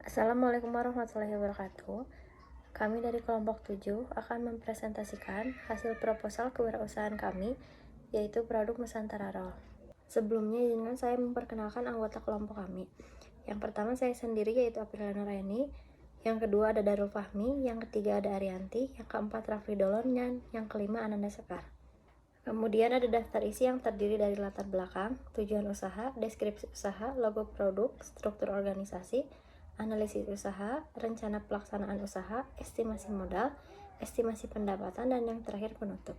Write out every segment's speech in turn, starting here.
Assalamualaikum warahmatullahi wabarakatuh. Kami dari kelompok 7 akan mempresentasikan hasil proposal kewirausahaan kami, yaitu produk Nusantara Roll. Sebelumnya izinkan saya memperkenalkan anggota kelompok kami. Yang pertama saya sendiri, yaitu Apriliana Nuraini. Yang kedua ada Darul Fahmi, yang ketiga ada Arianti, yang keempat Rafli Dolon, dan yang kelima Ananda Sekar. Kemudian ada daftar isi yang terdiri dari latar belakang, tujuan usaha, deskripsi usaha, logo produk, struktur organisasi, analisis usaha, rencana pelaksanaan usaha, estimasi modal, estimasi pendapatan, dan yang terakhir penutup.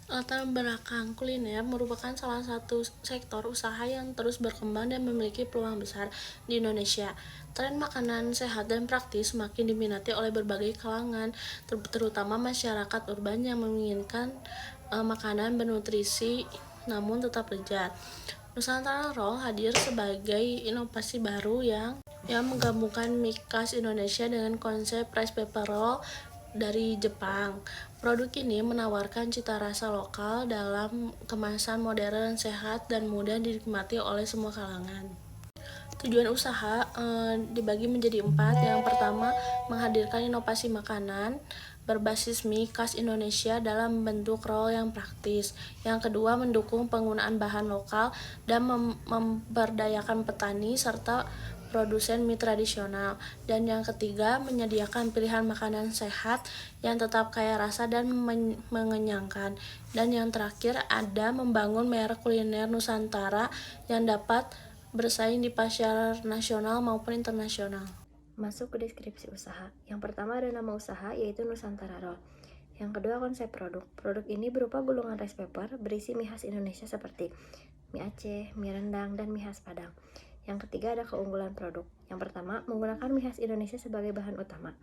Latar belakang kuliner merupakan salah satu sektor usaha yang terus berkembang dan memiliki peluang besar di Indonesia. Tren makanan sehat dan praktis semakin diminati oleh berbagai kalangan, terutama masyarakat urban yang menginginkan makanan bernutrisi namun tetap lezat. Nusantara Roll hadir sebagai inovasi baru yang menggabungkan mie khas Indonesia dengan konsep rice paper roll dari Jepang. Produk ini menawarkan cita rasa lokal dalam kemasan modern, sehat, dan mudah dinikmati oleh semua kalangan. Tujuan usaha dibagi menjadi 4. Yang pertama, menghadirkan inovasi makanan berbasis mie khas Indonesia dalam bentuk roll yang praktis. Yang kedua, mendukung penggunaan bahan lokal dan memberdayakan petani serta produsen mie tradisional. Dan yang ketiga, menyediakan pilihan makanan sehat yang tetap kaya rasa dan mengenyangkan. Dan yang terakhir, ada membangun merek kuliner Nusantara yang dapat bersaing di pasar nasional maupun internasional. Masuk ke deskripsi usaha. Yang pertama ada nama usaha, yaitu Nusantara Roll. Yang kedua konsep produk. Produk ini berupa gulungan rice paper berisi mie khas Indonesia seperti mie Aceh, mie rendang, dan mie khas Padang. Yang ketiga ada keunggulan produk. Yang pertama, menggunakan mie khas Indonesia sebagai bahan utama.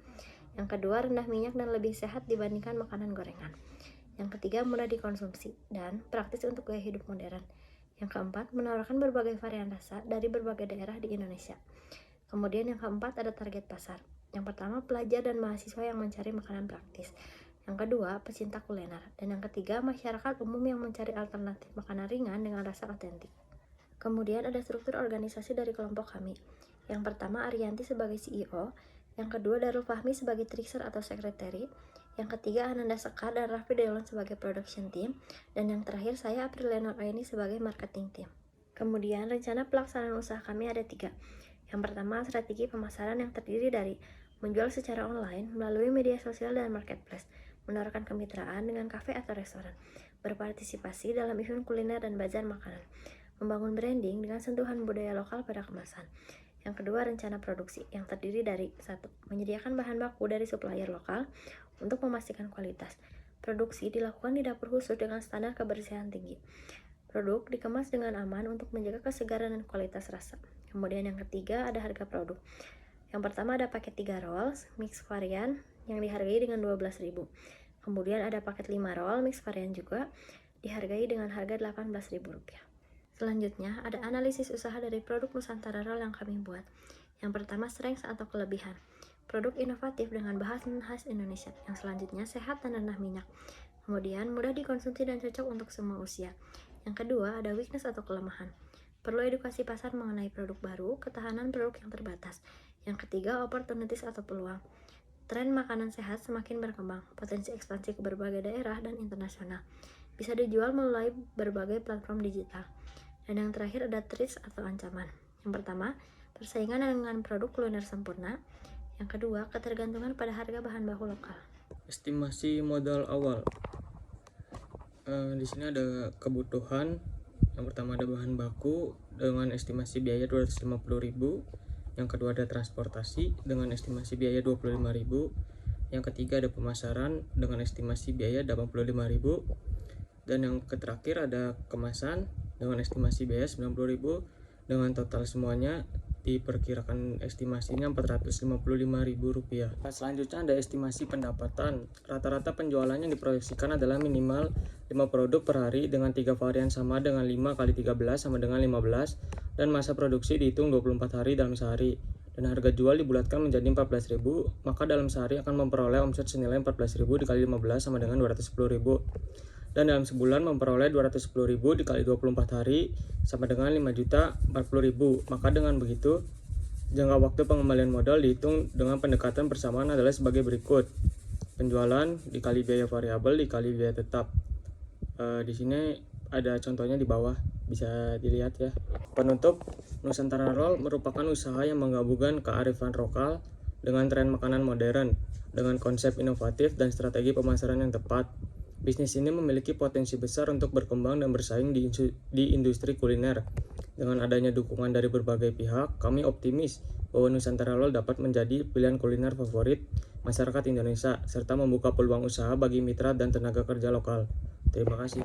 Yang kedua, rendah minyak dan lebih sehat dibandingkan makanan gorengan. Yang ketiga, mudah dikonsumsi dan praktis untuk gaya hidup modern. Yang keempat, menawarkan berbagai varian rasa dari berbagai daerah di Indonesia. Kemudian yang keempat ada target pasar. Yang pertama, pelajar dan mahasiswa yang mencari makanan praktis. Yang kedua, pecinta kuliner. Dan yang ketiga, masyarakat umum yang mencari alternatif makanan ringan dengan rasa otentik. Kemudian ada struktur organisasi dari kelompok kami. Yang pertama, Arianti sebagai CEO. Yang kedua, Darul Fahmi sebagai trixer atau sekretari. Yang ketiga, Ananda Sekar dan Rafli Dolon sebagai production team. Dan yang terakhir, saya Apriliana Nuraini sebagai marketing team. Kemudian rencana pelaksanaan usaha kami ada 3. Yang pertama, strategi pemasaran yang terdiri dari menjual secara online melalui media sosial dan marketplace, menawarkan kemitraan dengan kafe atau restoran, berpartisipasi dalam event kuliner dan bazar makanan, membangun branding dengan sentuhan budaya lokal pada kemasan. Yang kedua, rencana produksi yang terdiri dari 1. Menyediakan bahan baku dari supplier lokal untuk memastikan kualitas. Produksi dilakukan di dapur khusus dengan standar kebersihan tinggi. Produk dikemas dengan aman untuk menjaga kesegaran dan kualitas rasa. Kemudian yang ketiga ada harga produk. Yang pertama ada paket 3 rolls mix varian yang dihargai dengan 12.000. Kemudian ada paket 5 roll mix varian juga dihargai dengan harga Rp18.000. Selanjutnya ada analisis usaha dari produk Nusantara Roll yang kami buat. Yang pertama, strength atau kelebihan. Produk inovatif dengan bahan khas Indonesia. Yang selanjutnya sehat dan rendah minyak. Kemudian mudah dikonsumsi dan cocok untuk semua usia. Yang kedua ada weakness atau kelemahan. Perlu edukasi pasar mengenai produk baru, ketahanan produk yang terbatas. Yang ketiga, opportunities atau peluang. Tren makanan sehat semakin berkembang, potensi ekspansi ke berbagai daerah dan internasional. Bisa dijual melalui berbagai platform digital. Dan yang terakhir ada threats atau ancaman. Yang pertama, persaingan dengan produk kuliner sempurna. Yang kedua, ketergantungan pada harga bahan baku lokal. Estimasi modal awal. Di sini ada kebutuhan. Yang pertama ada bahan baku dengan estimasi biaya 250.000. Yang kedua ada transportasi dengan estimasi biaya 25.000. Yang ketiga ada pemasaran dengan estimasi biaya 85.000. Dan yang terakhir ada kemasan dengan estimasi biaya 90.000. Dengan total semuanya diperkirakan estimasinya Rp455.000. Selanjutnya ada estimasi pendapatan. Rata-rata penjualannya diproyeksikan adalah minimal 5 produk per hari dengan 3 varian sama dengan 5 kali 13 sama dengan 15, dan masa produksi dihitung 24 hari dalam sehari. Dan harga jual dibulatkan menjadi 14.000, maka dalam sehari akan memperoleh omset senilai 14.000 dikali 15 sama dengan 210.000. Dan dalam sebulan memperoleh 210.000 dikali 24 hari sama dengan 5.040.000. Maka dengan begitu Jangka waktu pengembalian modal dihitung dengan pendekatan persamaan adalah sebagai berikut. Penjualan dikali biaya variabel dikali biaya tetap. Di sini ada contohnya di bawah, bisa dilihat ya. Penutup, Nusantara Roll merupakan usaha yang menggabungkan kearifan lokal dengan tren makanan modern, dengan konsep inovatif dan strategi pemasaran yang tepat. Bisnis ini memiliki potensi besar untuk berkembang dan bersaing di industri kuliner. Dengan adanya dukungan dari berbagai pihak, kami optimis bahwa Nusantara Roll dapat menjadi pilihan kuliner favorit masyarakat Indonesia, serta membuka peluang usaha bagi mitra dan tenaga kerja lokal. Terima kasih.